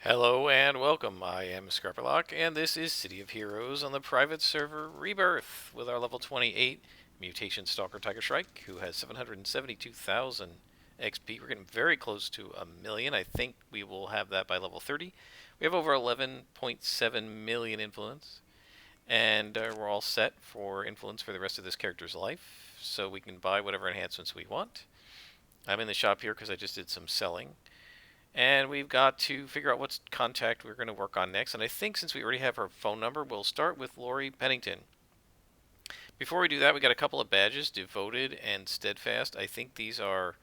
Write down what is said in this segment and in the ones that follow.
Hello and welcome. I am Scarperlock, and this is City of Heroes on the private server Rebirth with our level 28 mutation Stalker Tiger Shrike, who has 772,000 XP. We're getting very close to a million. I think we will have that by level 30. We have over 11.7 million influence, and we're all set for influence for the rest of this character's life, so we can buy whatever enhancements we want. I'm in the shop here because I just did some selling. And we've got to figure out what contact we're going to work on next. And I think since we already have her phone number, we'll start with Lori Pennington. Before we do that, we got a couple of badges, Devoted and Steadfast. I think these are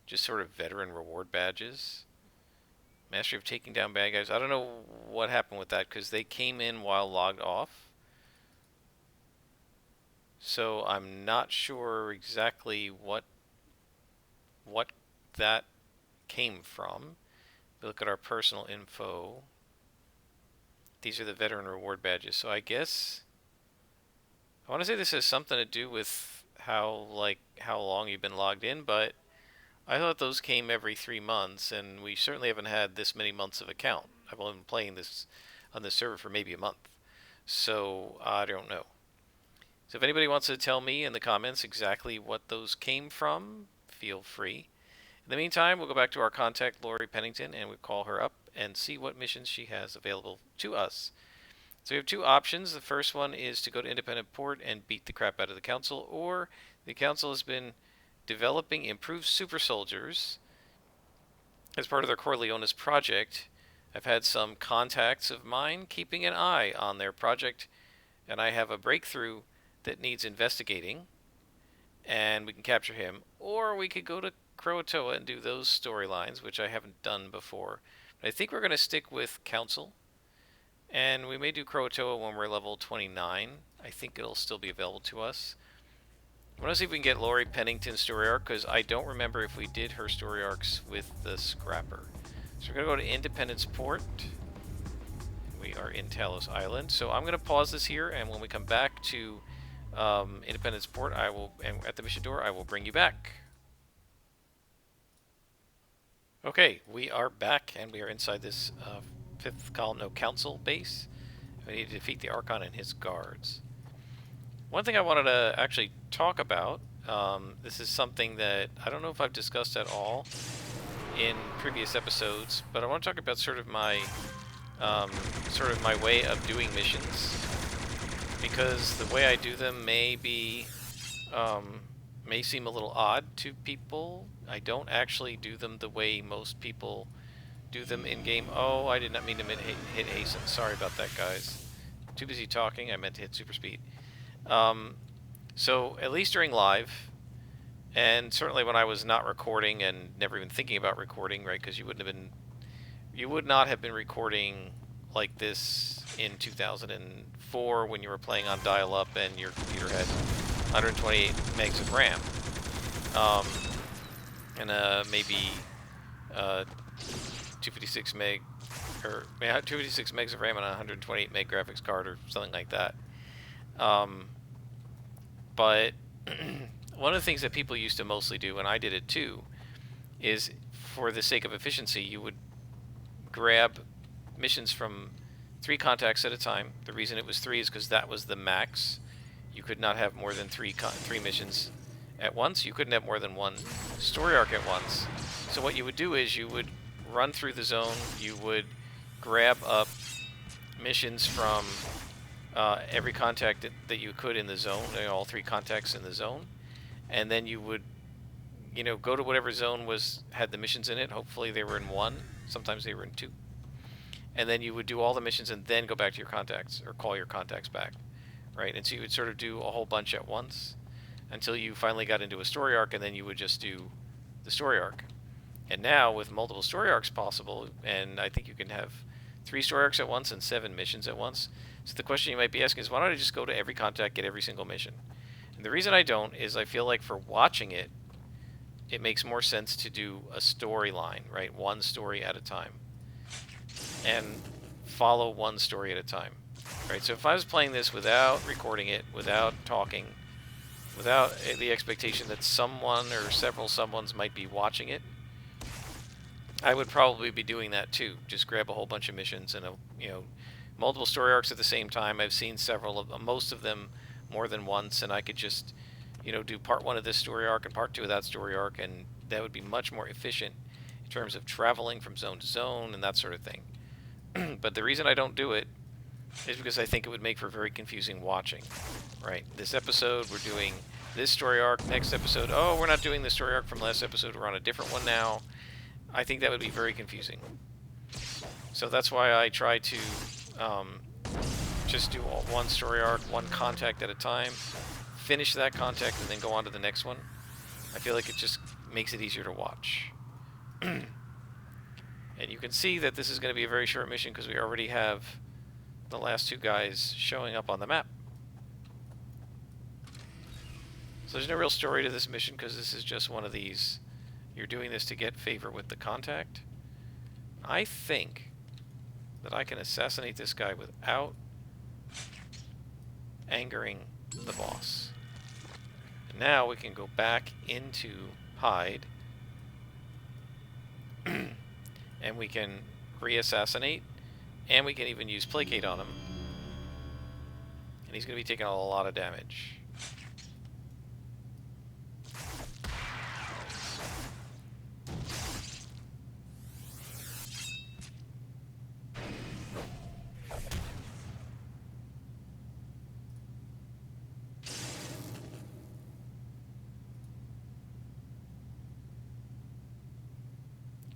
just sort of veteran reward badges. Mastery of taking down bad guys. I don't know what happened with that because they came in while logged off. So I'm not sure exactly what that came from. We look at our personal info. These are the veteran reward badges. So I guess I want to say this has something to do with how long you've been logged in, but I thought those came every 3 months, and we certainly haven't had this many months of account. I've only been playing this on this server for maybe a month, so I don't know. So if anybody wants to tell me in the comments exactly what those came from, feel free. In the meantime, we'll go back to our contact, Lori Pennington, and we'll call her up and see what missions she has available to us. So we have two options. The first one is to go to Independent Port and beat the crap out of the Council, or the Council has been developing improved super soldiers as part of their Corleones project. I've had some contacts of mine keeping an eye on their project, and I have a breakthrough that needs investigating, and we can capture him, or we could go to Croatoa and do those storylines, which I haven't done before. But I think we're going to stick with Council, and we may do Croatoa when we're level 29. I think it'll still be available to us. I want to see if we can get Lori Pennington's story arc, because I don't remember if we did her story arcs with the Scrapper. So we're going to go to Independence Port. We are in Talos Island. So I'm going to pause this here, and when we come back to Independence Port, and at the mission door, I will bring you back. Okay, we are back, and we are inside this fifth column, no, council base. We need to defeat the Archon and his guards. One thing I wanted to actually talk about, this is something that I don't know if I've discussed at all in previous episodes, but I want to talk about sort of my way of doing missions, because the way I do them may seem a little odd to people. I don't actually do them the way most people do them in-game. Oh, I did not mean to hit hasten. Sorry about that, guys. Too busy talking. I meant to hit super speed. So, at least during live, and certainly when I was not recording and never even thinking about recording, right, because you would not have been recording like this in 2004 when you were playing on dial-up and your computer had 128 megs of RAM, and maybe 256 meg, or 256 megs of RAM and a 128 meg graphics card or something like that. But one of the things that people used to mostly do, and I did it too, is for the sake of efficiency, you would grab missions from 3 contacts at a time. The reason it was 3 is because that was the max. You could not have more than 3 missions at once. You couldn't have more than 1 story arc at once. So what you would do is you would run through the zone. You would grab up missions from every contact that you could in the zone, all 3 contacts in the zone, and then you would, go to whatever zone had the missions in it. Hopefully they were in 1. Sometimes they were in 2. And then you would do all the missions and then go back to your contacts or call your contacts back. Right, and so you would sort of do a whole bunch at once until you finally got into a story arc, and then you would just do the story arc. And now with multiple story arcs possible, and I think you can have 3 story arcs at once and 7 missions at once. So the question you might be asking is, why don't I just go to every contact, get every single mission? And the reason I don't is I feel like for watching it, it makes more sense to do a storyline, right? 1 story at a time, and follow 1 story at a time. Right, so if I was playing this without recording it, without talking, without the expectation that someone or several someones might be watching it, I would probably be doing that too. Just grab a whole bunch of missions and multiple story arcs at the same time. I've seen several of most of them more than once, and I could just do part one of this story arc and part two of that story arc, and that would be much more efficient in terms of traveling from zone to zone and that sort of thing. But the reason I don't do it is because I think it would make for very confusing watching. Right? This episode we're doing this story arc. Next episode, oh, we're not doing the story arc from last episode. We're on a different one now. I think that would be very confusing. So that's why I try to just do one story arc, one contact at a time, finish that contact, and then go on to the next one. I feel like it just makes it easier to watch. And you can see that this is going to be a very short mission because we already have the last two guys showing up on the map. So there's no real story to this mission because this is just one of these. You're doing this to get favor with the contact. I think that I can assassinate this guy without angering the boss. And now we can go back into hide and we can re-assassinate, and we can even use placate on him. And he's going to be taking a lot of damage.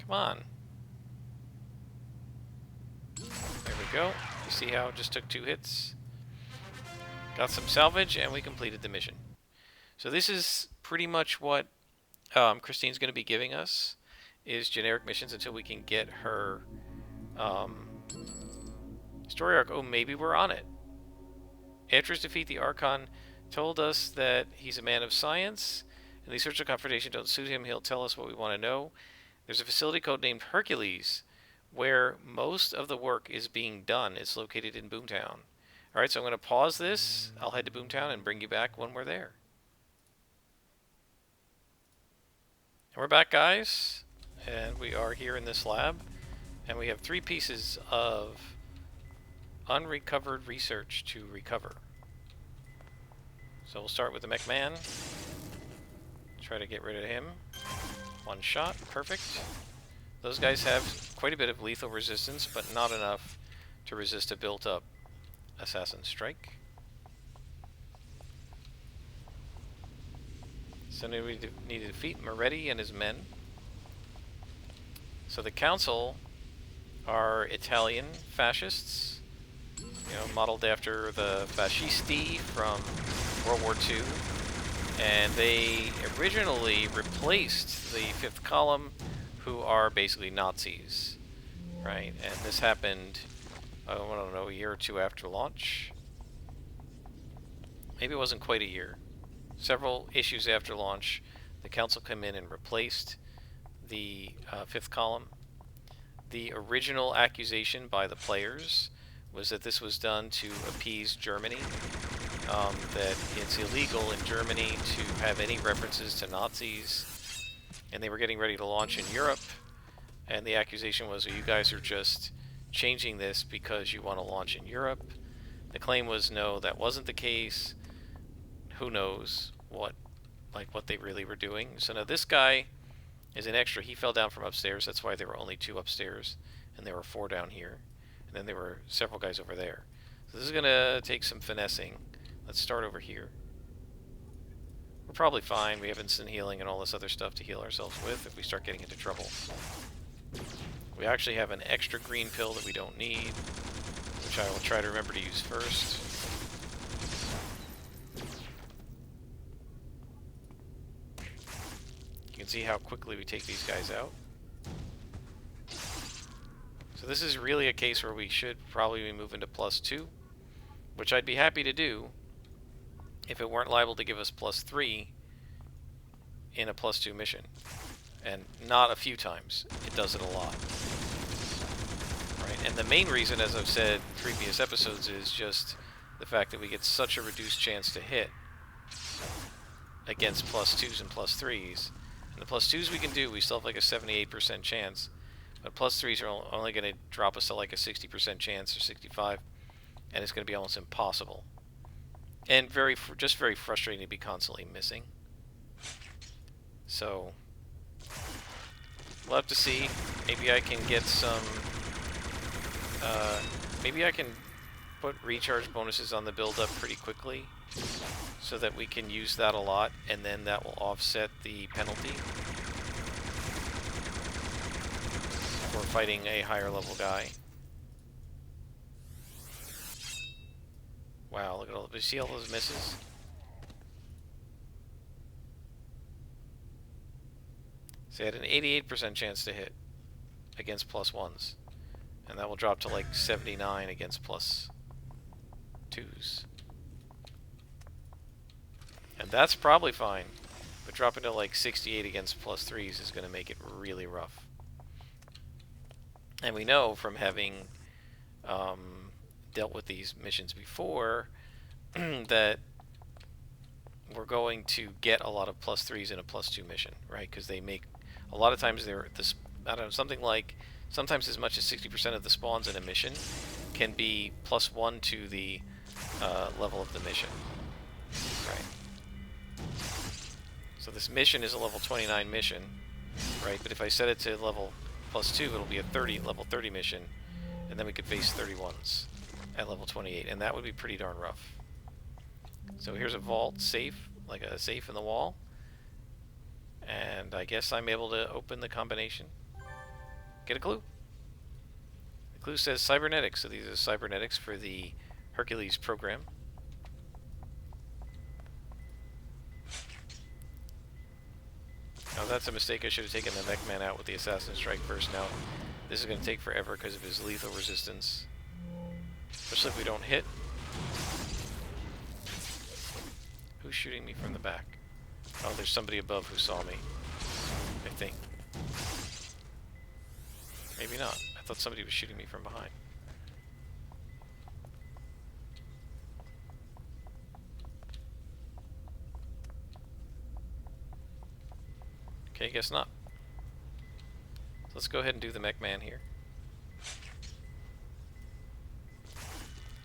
Come on. There we go. You see how it just took 2 hits? Got some salvage, and we completed the mission. So this is pretty much what Christine's going to be giving us, is generic missions until we can get her story arc. Oh, maybe we're on it. After his defeat, the Archon told us that he's a man of science, and these sorts of confrontation don't suit him. He'll tell us what we want to know. There's a facility code named Hercules, where most of the work is being done. It's located in Boomtown. Alright, so I'm going to pause this. I'll head to Boomtown and bring you back when we're there. And we're back, guys. And we are here in this lab. And we have 3 pieces of unrecovered research to recover. So we'll start with the mech man. Try to get rid of him. 1 shot, perfect. Those guys have quite a bit of lethal resistance, but not enough to resist a built-up assassin strike. So now we need to defeat Moretti and his men. So the council are Italian fascists, modeled after the fascisti from World War II. And they originally replaced the 5th column, who are basically Nazis, right? And this happened, I don't know, a year or 2 after launch. Maybe it wasn't quite a year. Several issues after launch, the council came in and replaced the 5th column. The original accusation by the players was that this was done to appease Germany. That it's illegal in Germany to have any references to Nazis, and they were getting ready to launch in Europe, and the accusation was, you guys are just changing this because you want to launch in Europe. The claim was, no, that wasn't the case. Who knows what they really were doing. So now this guy is an extra. He fell down from upstairs. That's why there were only 2 upstairs, and there were 4 down here, and then there were several guys over there. So this is going to take some finessing. Let's start over here. We're probably fine. We have instant healing and all this other stuff to heal ourselves with if we start getting into trouble. We actually have an extra green pill that we don't need, which I will try to remember to use first. You can see how quickly we take these guys out. So this is really a case where we should probably be moving to +2, which I'd be happy to do if it weren't liable to give us +3 in a +2 mission. And not a few times. It does it a lot. Right? And the main reason, as I've said in previous episodes, is just the fact that we get such a reduced chance to hit against +2s and +3s. And the +2s we can do, we still have like a 78% chance. But plus 3s are only going to drop us to like a 60% chance or 65, and it's going to be almost impossible. And just very frustrating to be constantly missing. So we'll have to see. Maybe I can get some. Maybe I can put recharge bonuses on the build up pretty quickly, so that we can use that a lot, and then that will offset the penalty for fighting a higher level guy. Wow, look at all. Do you see all those misses? So he had an 88% chance to hit against plus 1s. And that will drop to like 79 against plus 2s. And that's probably fine. But dropping to like 68 against plus 3s is going to make it really rough. And we know from having dealt with these missions before that we're going to get a lot of plus 3s in a plus 2 mission, right? Because they make, a lot of times they're this, I don't know, something like, sometimes as much as 60% of the spawns in a mission can be plus 1 to the level of the mission, right? So this mission is a level 29 mission, right? But if I set it to level plus 2, it'll be a level 30 mission, and then we could face 31s at level 28, and that would be pretty darn rough. So here's a vault safe, like a safe in the wall, and I guess I'm able to open the combination. Get a clue. The clue says cybernetics, so these are cybernetics for the Hercules program. Oh, that's a mistake. I should have taken the mech man out with the assassin strike first. Now, this is going to take forever because of his lethal resistance. Especially if we don't hit. Who's shooting me from the back? Oh, there's somebody above who saw me, I think. Maybe not. I thought somebody was shooting me from behind. Okay, guess not. So let's go ahead and do the mech man here.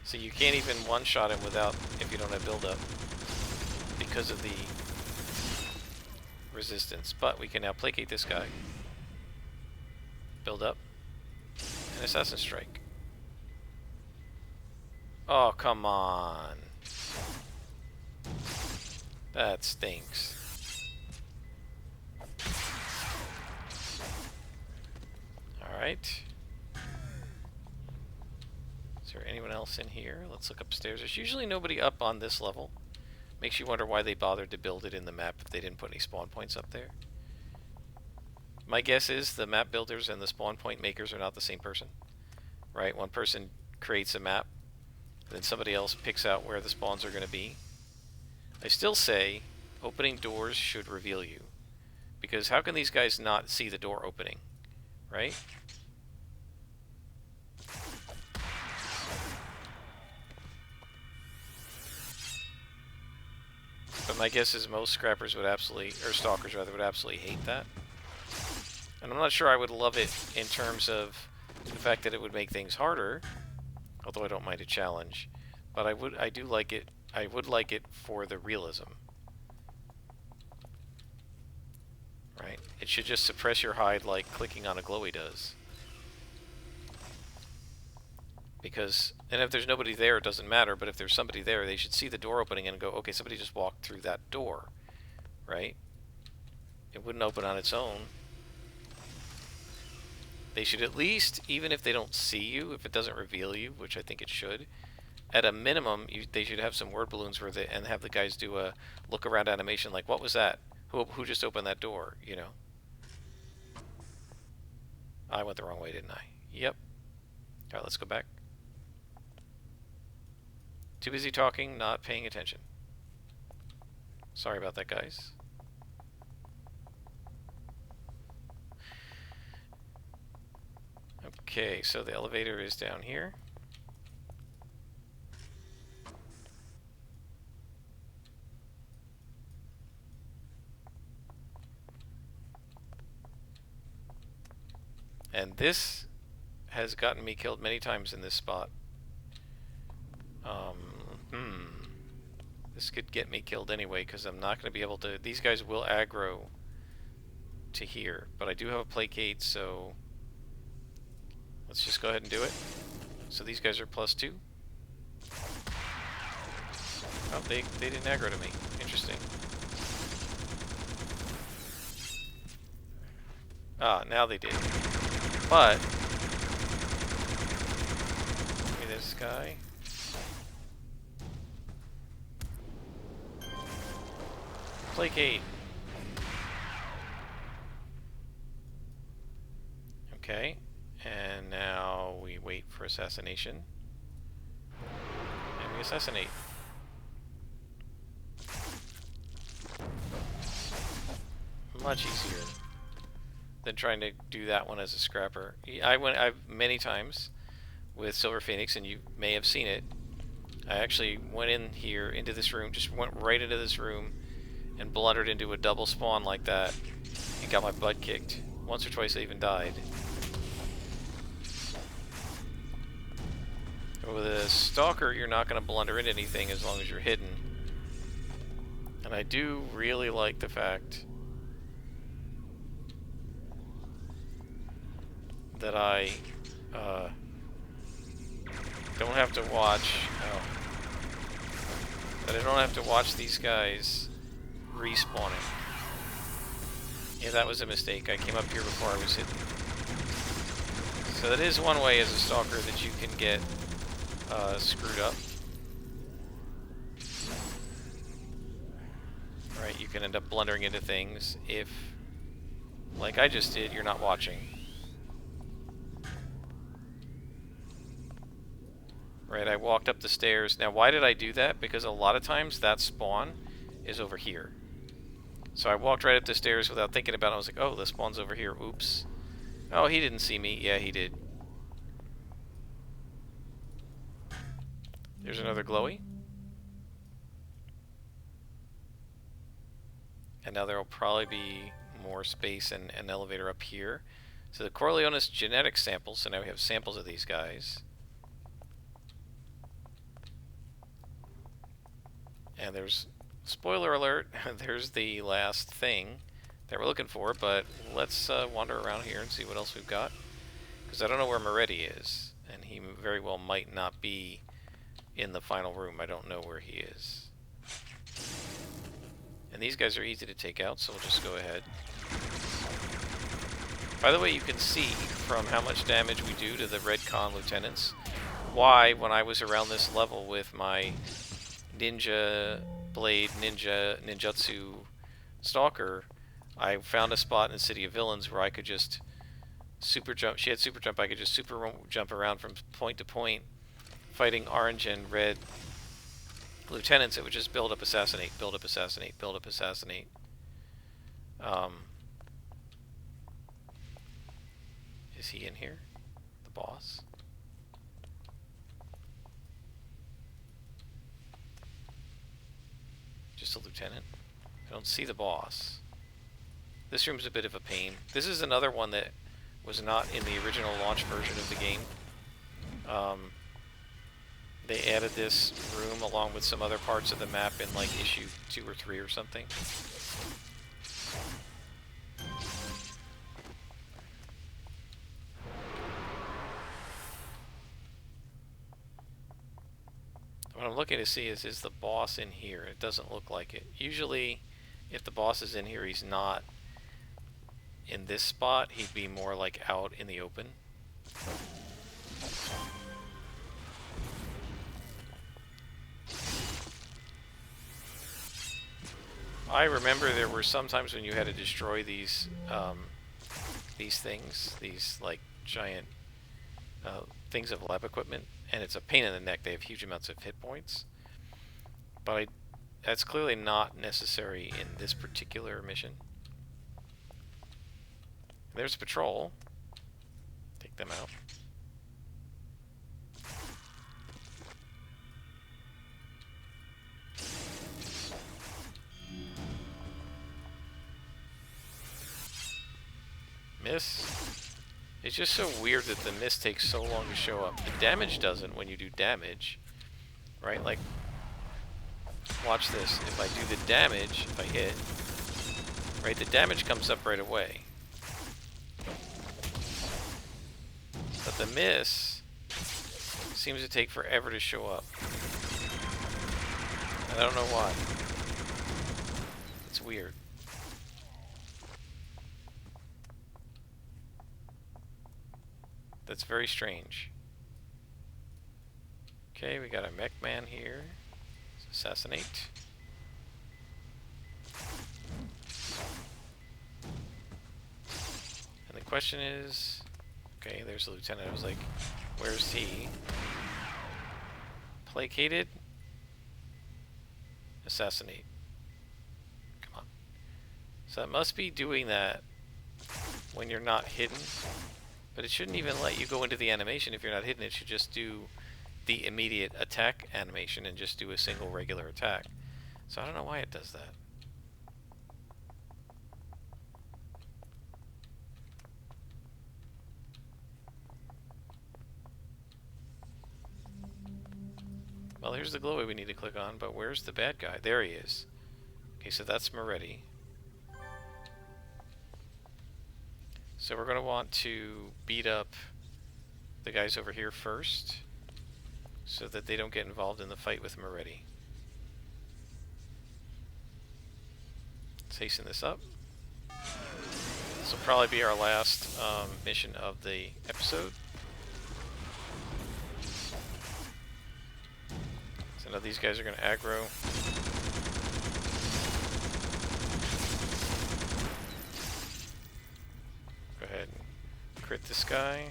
So you can't even one-shot him without, if you don't have build-up, because of the resistance. But we can now placate this guy. Build up. And assassin strike. Oh, come on. That stinks. Alright. Is there anyone else in here? Let's look upstairs. There's usually nobody up on this level. Makes you wonder why they bothered to build it in the map if they didn't put any spawn points up there. My guess is the map builders and the spawn point makers are not the same person. Right? One person creates a map, then somebody else picks out where the spawns are going to be. I still say opening doors should reveal you. Because how can these guys not see the door opening? Right? But my guess is most scrappers would absolutely, or stalkers rather, would absolutely hate that. And I'm not sure I would love it in terms of the fact that it would make things harder, although I don't mind a challenge. But I do like it. I would like it for the realism. Right? It should just suppress your hide like clicking on a glowy does. Because, and if there's nobody there, it doesn't matter, but if there's somebody there, they should see the door opening and go, okay, somebody just walked through that door, right? It wouldn't open on its own. They should at least, even if they don't see you, if it doesn't reveal you, which I think it should, at a minimum, they should have some word balloons where and have the guys do a look around animation like, what was that? Who just opened that door, you know? I went the wrong way, didn't I? Yep. Alright, let's go back. Too busy talking, not paying attention. Sorry about that, guys. Okay, so the elevator is down here. And this has gotten me killed many times in this spot. This could get me killed anyway, because I'm not going to be able to... These guys will aggro to here, but I do have a placate, so... Let's just go ahead and do it. So these guys are +2. Oh, they didn't aggro to me. Interesting. Ah, now they did. But... Give me this guy. Placate. Okay, and now we wait for assassination. And we assassinate. Much easier than trying to do that one as a scrapper. I've many times with Silver Phoenix, and you may have seen it. I actually went in here, into this room, just went right into this room, and blundered into a double spawn like that, and got my butt kicked. Once or twice I even died. But with a Stalker, you're not going to blunder into anything as long as you're hidden. And I do really like the fact that I don't have to watch... Oh. That I don't have to watch these guys respawning. Yeah, that was a mistake. I came up here before I was hidden. So that is one way as a Stalker that you can get screwed up. Right, you can end up blundering into things if, like I just did, you're not watching. Right, I walked up the stairs. Now, why did I do that? Because a lot of times that spawn is over here. So I walked right up the stairs without thinking about it. I was like, oh, the spawn's over here. Oops. Oh, he didn't see me. Yeah, he did. There's another glowy. And now there will probably be more space and an elevator up here. So the Corleonis genetic samples. So now we have samples of these guys. And there's... Spoiler alert, there's the last thing that we're looking for, but let's wander around here and see what else we've got. Because I don't know where Moretti is, and he very well might not be in the final room. I don't know where he is. And these guys are easy to take out, so we'll just go ahead. By the way, you can see from how much damage we do to the Red Con lieutenants why, when I was around this level with my Ninja Blade, Ninjutsu Stalker, I found a spot in City of Villains where I could just super jump. She had super jump. I could just super jump around from point to point, fighting orange and red lieutenants. It would just build up, assassinate, build up, assassinate, build up, assassinate. Is he in here? The boss? Just a lieutenant. I don't see the boss. This room's a bit of a pain. This is another one that was not in the original launch version of the game. They added this room along with some other parts of the map in like issue 2 or 3 or something. What I'm looking to see is the boss in here? It doesn't look like it. Usually, if the boss is in here, he's not in this spot. He'd be more like out in the open. I remember there were some times when you had to destroy these things, these like giant things of lab equipment. And it's a pain in the neck. They have huge amounts of hit points. But that's clearly not necessary in this particular mission. There's patrol. Take them out. Miss. It's just so weird that the mist takes so long to show up. The damage doesn't when you do damage, right? Like, watch this. If I do the damage, if I hit, right, the damage comes up right away. But the miss seems to take forever to show up. And I don't know why. It's weird. That's very strange. Okay, we got a mech man here. Let's assassinate. And the question is... Okay, there's the lieutenant. I was like, where's he? Placated? Assassinate. Come on. So it must be doing that when you're not hidden. But it shouldn't even let you go into the animation if you're not hidden. It should just do the immediate attack animation and just do a single regular attack. So I don't know why it does that. Well, here's the glowway we need to click on, but where's the bad guy? There he is. Okay, so that's Moretti. So we're going to want to beat up the guys over here first, so that they don't get involved in the fight with Moretti. Let's hasten this up. This will probably be our last mission of the episode. So now these guys are going to aggro. Go ahead and crit this guy.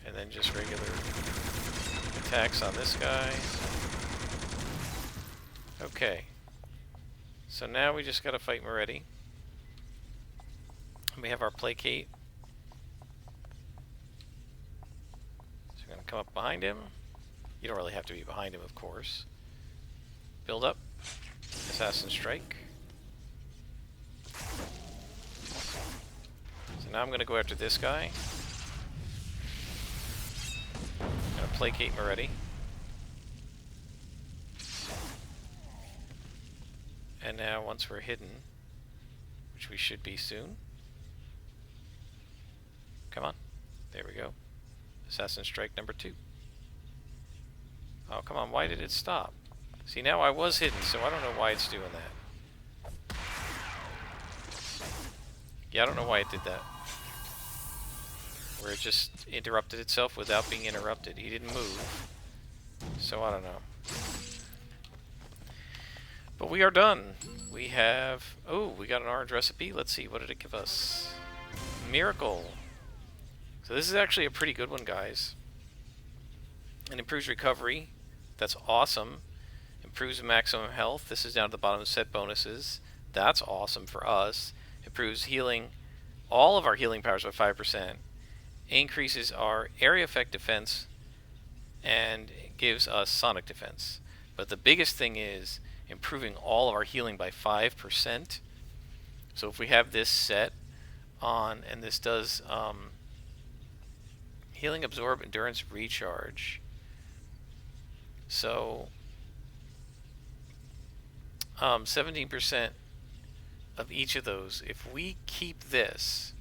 And then just regular attacks on this guy. Okay. So now we just gotta fight Moretti. We have our placate. So we're gonna come up behind him. You don't really have to be behind him, of course. Build up. Assassin Strike. So now I'm gonna go after this guy. Gonna placate Moretti. And now once we're hidden, which we should be soon. Come on. There we go. Assassin Strike number 2. Oh, come on. Why did it stop? See, now I was hidden, so I don't know why it's doing that. Yeah, I don't know why it did that. Where it just interrupted itself without being interrupted. He didn't move. So I don't know. But we are done. We have... Oh, we got an orange recipe. Let's see. What did it give us? Miracle. So this is actually a pretty good one, guys. It improves recovery. That's awesome. Improves maximum health. This is down at the bottom of set bonuses. That's awesome for us. Improves healing. All of our healing powers by 5%. Increases our area effect defense. And gives us sonic defense. But the biggest thing is improving all of our healing by 5%. So if we have this set on, and this does healing, absorb, endurance, recharge. So 17% of each of those. If we keep this,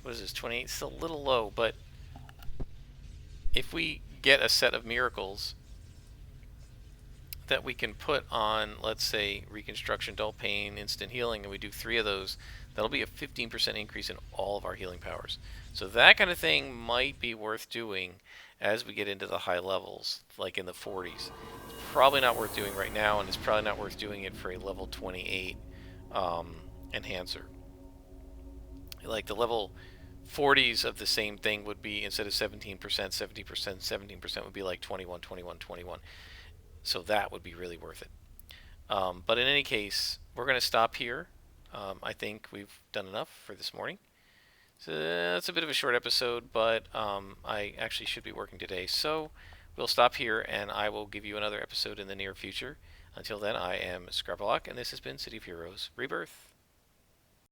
what is this, 28? It's still a little low, but if we get a set of miracles that we can put on, let's say, reconstruction, dull pain, instant healing, and we do 3 of those, that'll be a 15% increase in all of our healing powers. So that kind of thing might be worth doing as we get into the high levels, like in the 40s. It's probably not worth doing right now, and it's probably not worth doing it for a level 28 enhancer. Like the level 40s of the same thing would be, instead of 17%, 70%, 17% would be like 21, 21, 21. So that would be really worth it. But in any case, we're going to stop here. I think we've done enough for this morning. So it's a bit of a short episode, but I actually should be working today. So we'll stop here, and I will give you another episode in the near future. Until then, I am Scrablock, and this has been City of Heroes Rebirth.